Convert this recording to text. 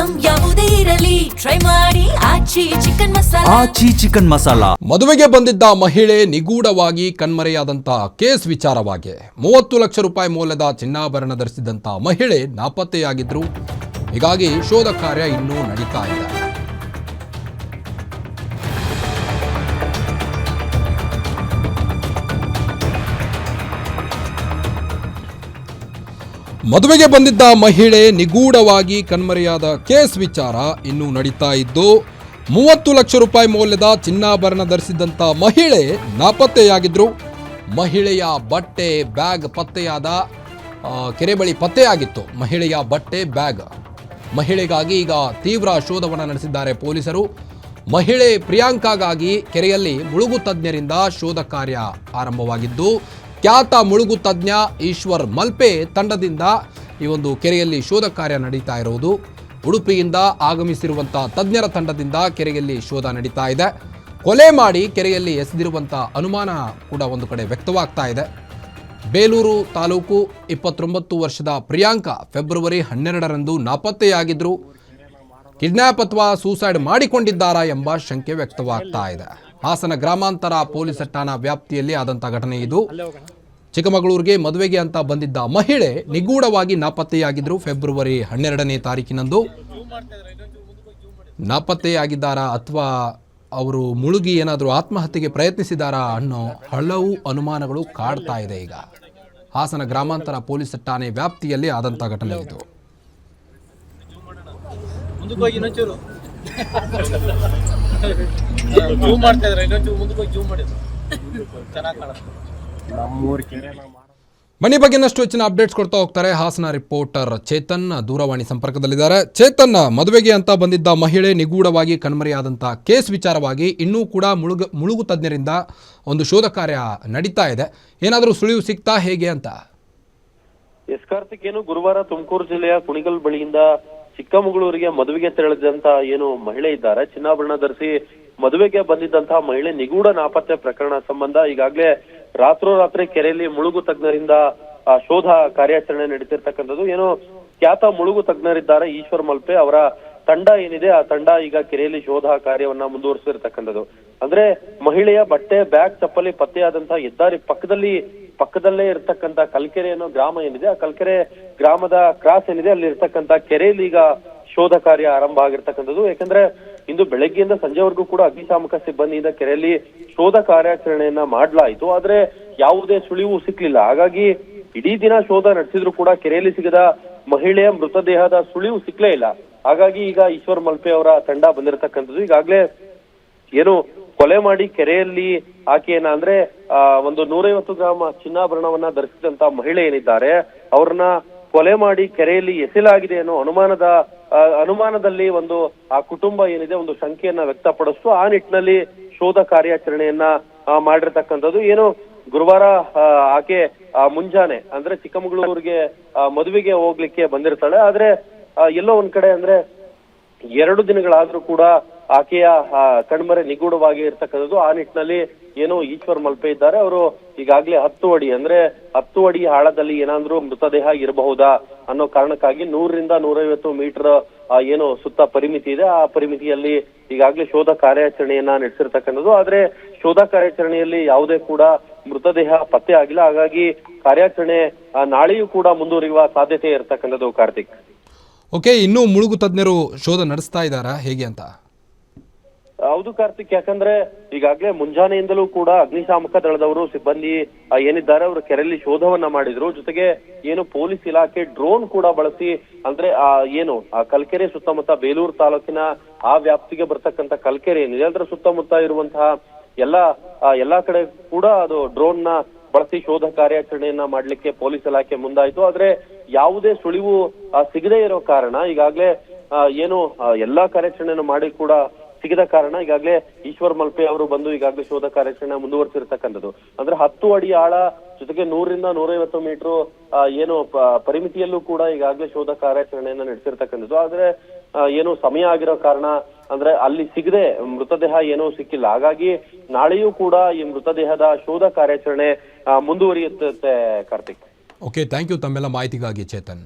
Item ಯಾವುದೇ ಇರಲಿ try ಮಾಡಿ ಆಚಿ ಚಿಕನ್ ಮಸಾಲಾ. ಆಚಿ ಚಿಕನ್ ಮಸಾಲಾ. ಮದುವೆಗೆ ಬಂದಿದ್ದ ಮಹಿಳೆ ನಿಗೂಢವಾಗಿ ಕಣ್ಮರೆಯಾದಂತ ಕೇಸ್ ವಿಚಾರವಾಗಿ 30 ಲಕ್ಷ ರೂಪಾಯಿ ಮೌಲ್ಯದ ಚಿನ್ನಾಭರಣ ಧರಿಸಿದಂತ ಮಹಿಳೆ ನಾಪತ್ತೆಯಾಗಿದ್ರು. ಹೀಗಾಗಿ ಶೋಧ ಕಾರ್ಯ ಇನ್ನೂ ನಡೀತಾ ಇದೆ. ಮದುವೆಗೆ ಬಂದಿದ್ದ ಮಹಿಳೆ ನಿಗೂಢವಾಗಿ ಕಣ್ಮರೆಯಾದ ಕೇಸ್ ವಿಚಾರ ಇನ್ನೂ ನಡೀತಾ ಇದ್ದು 30 ಲಕ್ಷ ರೂಪಾಯಿ ಮೌಲ್ಯದ ಚಿನ್ನಾಭರಣ ಧರಿಸಿದಂಥ ಮಹಿಳೆ ನಾಪತ್ತೆಯಾಗಿದ್ರು. ಮಹಿಳೆಯ ಬಟ್ಟೆ ಬ್ಯಾಗ್ ಪತ್ತೆಯಾದ ಕೆರೆ ಬಳಿ ಪತ್ತೆಯಾಗಿತ್ತು. ಮಹಿಳೆಯ ಬಟ್ಟೆ ಬ್ಯಾಗ್. ಮಹಿಳೆಗಾಗಿ ಈಗ ತೀವ್ರ ಶೋಧವನ್ನು ನಡೆಸಿದ್ದಾರೆ ಪೊಲೀಸರು. ಮಹಿಳೆ ಪ್ರಿಯಾಂಕಾಗಾಗಿ ಕೆರೆಯಲ್ಲಿ ಮುಳುಗು ತಜ್ಞರಿಂದ ಶೋಧ ಕಾರ್ಯ ಆರಂಭವಾಗಿದ್ದು, ಖ್ಯಾತ ಮುಳುಗು ತಜ್ಞ ಈಶ್ವರ್ ಮಲ್ಪೆ ತಂಡದಿಂದ ಈ ಒಂದು ಕೆರೆಯಲ್ಲಿ ಶೋಧ ಕಾರ್ಯ ನಡೀತಾ ಇರುವುದು. ಉಡುಪಿಯಿಂದ ಆಗಮಿಸಿರುವಂಥ ತಜ್ಞರ ತಂಡದಿಂದ ಕೆರೆಯಲ್ಲಿ ಶೋಧ ನಡೀತಾ ಇದೆ. ಕೊಲೆ ಮಾಡಿ ಕೆರೆಯಲ್ಲಿ ಎಸೆದಿರುವಂಥ ಅನುಮಾನ ಕೂಡ ಒಂದು ಕಡೆ ವ್ಯಕ್ತವಾಗ್ತಾ ಇದೆ. ಬೇಲೂರು ತಾಲೂಕು 29 ವರ್ಷದ ಪ್ರಿಯಾಂಕಾ ಫೆಬ್ರವರಿ 12ರಂದು ನಾಪತ್ತೆಯಾಗಿದ್ದರು. ಕಿಡ್ನ್ಯಾಪ್ ಅಥವಾ ಸೂಸೈಡ್ ಮಾಡಿಕೊಂಡಿದ್ದಾರಾ ಎಂಬ ಶಂಕೆ ವ್ಯಕ್ತವಾಗ್ತಾ ಇದೆ. ಹಾಸನ ಗ್ರಾಮಾಂತರ ಪೊಲೀಸ್ ಠಾಣಾ ವ್ಯಾಪ್ತಿಯಲ್ಲಿ ಆದಂಥ ಘಟನೆ ಇದು. ಚಿಕ್ಕಮಗಳೂರಿಗೆ ಮದುವೆಗೆ ಅಂತ ಬಂದಿದ್ದ ಮಹಿಳೆ ನಿಗೂಢವಾಗಿ ನಾಪತ್ತೆಯಾಗಿದ್ದರು. ಫೆಬ್ರವರಿ 12ನೇ ತಾರೀಕಿನಂದು ನಾಪತ್ತೆಯಾಗಿದ್ದಾರಾ ಅಥವಾ ಅವರು ಮುಳುಗಿ ಏನಾದರೂ ಆತ್ಮಹತ್ಯೆಗೆ ಪ್ರಯತ್ನಿಸಿದಾರಾ ಅನ್ನೋ ಹಲವು ಅನುಮಾನಗಳು ಕಾಡ್ತಾ ಇದೆ. ಈಗ ಹಾಸನ ಗ್ರಾಮಾಂತರ ಪೊಲೀಸ್ ಠಾಣೆ ವ್ಯಾಪ್ತಿಯಲ್ಲಿ ಆದಂಥ ಘಟನೆ ಇದು. ಮನೆ ಬಗ್ಗೆ ಇನ್ನಷ್ಟು ಹೆಚ್ಚಿನ ಅಪ್ಡೇಟ್ಸ್ ಕೊಡ್ತಾ ಹೋಗ್ತಾರೆ ಹಾಸನ ರಿಪೋರ್ಟರ್ ಚೇತನ್ ದೂರವಾಣಿ ಸಂಪರ್ಕದಲ್ಲಿದ್ದಾರೆ. ಚೇತನ್, ಮದುವೆಗೆ ಅಂತ ಬಂದಿದ್ದ ಮಹಿಳೆ ನಿಗೂಢವಾಗಿ ಕಣ್ಮರೆಯಾದಂಥ ಕೇಸ್ ವಿಚಾರವಾಗಿ ಇನ್ನೂ ಕೂಡ ಮುಳುಗು ತಜ್ಞರಿಂದ ಒಂದು ಶೋಧ ಕಾರ್ಯ ನಡೀತಾ ಇದೆ. ಏನಾದರೂ ಸುಳಿವು ಸಿಗ್ತಾ ಹೇಗೆ ಅಂತ? ಎಸ್ ಕಾರ್ತಿಕ್, ಏನು ಗುರುವಾರ ತುಮಕೂರು ಜಿಲ್ಲೆಯ ಕುಣಿಗಲ್ ಬಳಿಯಿಂದ ಚಿಕ್ಕಮಗಳೂರಿಗೆ ಮದುವೆಗೆ ತೆರಳಿದಂತ ಏನು ಮಹಿಳೆ ಇದ್ದಾರೆ, ಚಿನ್ನಾಭರಣ ಧರಿಸಿ ಮದುವೆಗೆ ಬಂದಿದ್ದಂತಹ ಮಹಿಳೆ ನಿಗೂಢ ನಾಪತ್ತೆ ಪ್ರಕರಣ ಸಂಬಂಧ ಈಗಾಗಲೇ ರಾತ್ರೋರಾತ್ರಿ ಕೆರೆಯಲ್ಲಿ ಮುಳುಗು ತಜ್ಞರಿಂದ ಶೋಧ ಕಾರ್ಯಾಚರಣೆ ನಡೀತಿರ್ತಕ್ಕಂಥದ್ದು. ಏನು ಖ್ಯಾತ ಮುಳುಗು ತಜ್ಞರಿದ್ದಾರೆ ಈಶ್ವರ್ ಮಲ್ಪೆ ಅವರ ತಂಡ ಏನಿದೆ, ಆ ತಂಡ ಈಗ ಕೆರೆಯಲ್ಲಿ ಶೋಧ ಕಾರ್ಯವನ್ನ ಮುಂದುವರಿಸಿರ್ತಕ್ಕಂಥದ್ದು. ಅಂದ್ರೆ ಮಹಿಳೆಯ ಬಟ್ಟೆ ಬ್ಯಾಗ್ ಚಪ್ಪಲಿ ಪತ್ತೆಯಾದಂತಹ ಹೆದ್ದಾರಿ ಪಕ್ಕದಲ್ಲೇ ಇರ್ತಕ್ಕಂಥ ಕಲ್ಕೆರೆ ಅನ್ನೋ ಗ್ರಾಮ ಏನಿದೆ, ಆ ಕಲ್ಕೆರೆ ಗ್ರಾಮದ ಕ್ರಾಸ್ ಏನಿದೆ ಅಲ್ಲಿ ಇರ್ತಕ್ಕಂಥ ಕೆರೆಯಲ್ಲಿ ಈಗ ಶೋಧ ಕಾರ್ಯ ಆರಂಭ ಆಗಿರ್ತಕ್ಕಂಥದ್ದು. ಯಾಕಂದ್ರೆ ಇಂದು ಬೆಳಗ್ಗೆಯಿಂದ ಸಂಜೆವರೆಗೂ ಕೂಡ ಅಗ್ನಿಶಾಮಕ ಸಿಬ್ಬಂದಿಯಿಂದ ಕೆರೆಯಲ್ಲಿ ಶೋಧ ಕಾರ್ಯಾಚರಣೆಯನ್ನ ಮಾಡಲಾಯಿತು. ಆದ್ರೆ ಯಾವುದೇ ಸುಳಿವು ಸಿಕ್ಲಿಲ್ಲ. ಹಾಗಾಗಿ ಇಡೀ ದಿನ ಶೋಧ ನಡೆಸಿದ್ರು ಕೂಡ ಕೆರೆಯಲ್ಲಿ ಸಿಗದ ಮಹಿಳೆಯ ಮೃತದೇಹದ ಸುಳಿವು ಸಿಕ್ಲೇ ಇಲ್ಲ. ಹಾಗಾಗಿ ಈಗ ಈಶ್ವರ್ ಮಲ್ಪೆ ಅವರ ತಂಡ ಬಂದಿರತಕ್ಕಂಥದ್ದು. ಈಗಾಗಲೇ ಏನು ಕೊಲೆ ಮಾಡಿ ಕೆರೆಯಲ್ಲಿ ಆಕೆಯನ್ನ ಅಂದ್ರೆ ಒಂದು 150 ಗ್ರಾಂ ಚಿನ್ನಾಭರಣವನ್ನ ಧರಿಸಿದಂತ ಮಹಿಳೆ ಏನಿದ್ದಾರೆ ಅವ್ರನ್ನ ಕೊಲೆ ಮಾಡಿ ಕೆರೆಯಲ್ಲಿ ಎಸೆಲಾಗಿದೆ ಅನ್ನೋ ಅನುಮಾನದಲ್ಲಿ ಒಂದು ಆ ಕುಟುಂಬ ಏನಿದೆ ಒಂದು ಶಂಕೆಯನ್ನ ವ್ಯಕ್ತಪಡಿಸ್ತು. ಆ ನಿಟ್ಟಿನಲ್ಲಿ ಶೋಧ ಕಾರ್ಯಾಚರಣೆಯನ್ನ ಮಾಡಿರ್ತಕ್ಕಂಥದ್ದು. ಏನು ಗುರುವಾರ ಆಕೆ ಮುಂಜಾನೆ ಅಂದ್ರೆ ಚಿಕ್ಕಮಗಳೂರಿಗೆ ಮದುವೆಗೆ ಹೋಗ್ಲಿಕ್ಕೆ ಬಂದಿರ್ತಾಳೆ. ಆದ್ರೆ ಎಲ್ಲೋ ಒಂದ್ ಕಡೆ ಅಂದ್ರೆ 2 ದಿನಗಳಾದ್ರೂ ಕೂಡ ಆಕೆಯ ಕಣ್ಮರೆ ನಿಗೂಢವಾಗಿ ಇರ್ತಕ್ಕಂಥದ್ದು. ಆ ನಿಟ್ಟಿನಲ್ಲಿ ಏನೋ ಈಶ್ವರ್ ಮಲ್ಪೆ ಇದ್ದಾರೆ, ಅವರು ಈಗಾಗಲೇ 10 ಅಡಿ ಅಂದ್ರೆ 10 ಅಡಿ ಆಳದಲ್ಲಿ ಏನಾದ್ರೂ ಮೃತದೇಹ ಇರಬಹುದಾ ಅನ್ನೋ ಕಾರಣಕ್ಕಾಗಿ 100ರಿಂದ 150 ಮೀಟರ್ ಏನು ಸುತ್ತ ಪರಿಮಿತಿ ಇದೆ, ಆ ಪರಿಮಿತಿಯಲ್ಲಿ ಈಗಾಗಲೇ ಶೋಧ ಕಾರ್ಯಾಚರಣೆಯನ್ನ ನಡೆಸಿರ್ತಕ್ಕಂಥದ್ದು. ಆದ್ರೆ ಶೋಧ ಕಾರ್ಯಾಚರಣೆಯಲ್ಲಿ ಯಾವುದೇ ಕೂಡ ಮೃತದೇಹ ಪತ್ತೆ ಆಗಿಲ್ಲ. ಹಾಗಾಗಿ ಕಾರ್ಯಾಚರಣೆ ನಾಳೆಯೂ ಕೂಡ ಮುಂದುವರಿಯುವ ಸಾಧ್ಯತೆ ಇರತಕ್ಕಂಥದ್ದು. ಕಾರ್ತಿಕ್, ಓಕೆ, ಇನ್ನೂ ಮುಳುಗು ತಜ್ಞರು ಶೋಧ ನಡೆಸ್ತಾ ಇದ್ದಾರಾ ಹೇಗೆ ಅಂತ? ಹೌದು ಕಾರ್ತಿಕ್, ಯಾಕಂದ್ರೆ ಈಗಾಗಲೇ ಮುಂಜಾನೆಯಿಂದಲೂ ಕೂಡ ಅಗ್ನಿಶಾಮಕ ದಳದವರು ಸಿಬ್ಬಂದಿ ಏನಿದ್ದಾರೆ ಅವರು ಕೆರೆಯಲ್ಲಿ ಶೋಧವನ್ನ ಮಾಡಿದ್ರು. ಜೊತೆಗೆ ಏನು ಪೊಲೀಸ್ ಇಲಾಖೆ ಡ್ರೋನ್ ಕೂಡ ಬಳಸಿ ಅಂದ್ರೆ ಏನು ಆ ಕಲ್ಕೆರೆ ಸುತ್ತಮುತ್ತ ಬೇಲೂರು ತಾಲೂಕಿನ ಆ ವ್ಯಾಪ್ತಿಗೆ ಬರ್ತಕ್ಕಂಥ ಕಲ್ಕೆರೆ ಏನಿದೆ ಅದರ ಸುತ್ತಮುತ್ತ ಇರುವಂತಹ ಎಲ್ಲಾ ಕಡೆ ಕೂಡ ಅದು ಡ್ರೋನ್ ನ ಬಳಸಿ ಶೋಧ ಕಾರ್ಯಾಚರಣೆಯನ್ನ ಮಾಡ್ಲಿಕ್ಕೆ ಪೊಲೀಸ್ ಇಲಾಖೆ ಮುಂದಾಯ್ತು. ಆದ್ರೆ ಯಾವುದೇ ಸುಳಿವು ಸಿಗದೇ ಇರೋ ಕಾರಣ ಈಗಾಗಲೇ ಏನು ಎಲ್ಲಾ ಕಾರ್ಯಾಚರಣೆಯನ್ನು ಮಾಡಿ ಕೂಡ ಸಿಗದ ಕಾರಣ ಈಗಾಗಲೇ ಈಶ್ವರ್ ಮಲ್ಪೆ ಅವರು ಬಂದು ಈಗಾಗಲೇ ಶೋಧ ಕಾರ್ಯಾಚರಣೆ ಮುಂದುವರಿಸಿರ್ತಕ್ಕಂಥದ್ದು. ಅಂದ್ರೆ 10 ಅಡಿ ಆಳ ಜೊತೆಗೆ 100ರಿಂದ 150 ಮೀಟರ್ ಏನು ಪರಿಮಿತಿಯಲ್ಲೂ ಕೂಡ ಈಗಾಗಲೇ ಶೋಧ ಕಾರ್ಯಾಚರಣೆಯನ್ನ ನಡೆಸಿರ್ತಕ್ಕಂಥದ್ದು. ಆದ್ರೆ ಏನು ಸಮಯ ಆಗಿರೋ ಕಾರಣ ಅಂದ್ರೆ ಅಲ್ಲಿ ಸಿಗದೆ ಮೃತದೇಹ ಏನೂ ಸಿಕ್ಕಿಲ್ಲ. ಹಾಗಾಗಿ ನಾಳೆಯೂ ಕೂಡ ಈ ಮೃತದೇಹದ ಶೋಧ ಕಾರ್ಯಾಚರಣೆ ಮುಂದುವರಿಯುತ್ತೆ ಕಾರ್ತಿಕ್. ಓಕೆ, ಥ್ಯಾಂಕ್ ಯು ತಮ್ಮೆಲ್ಲ ಮಾಹಿತಿಗಾಗಿ ಚೇತನ್.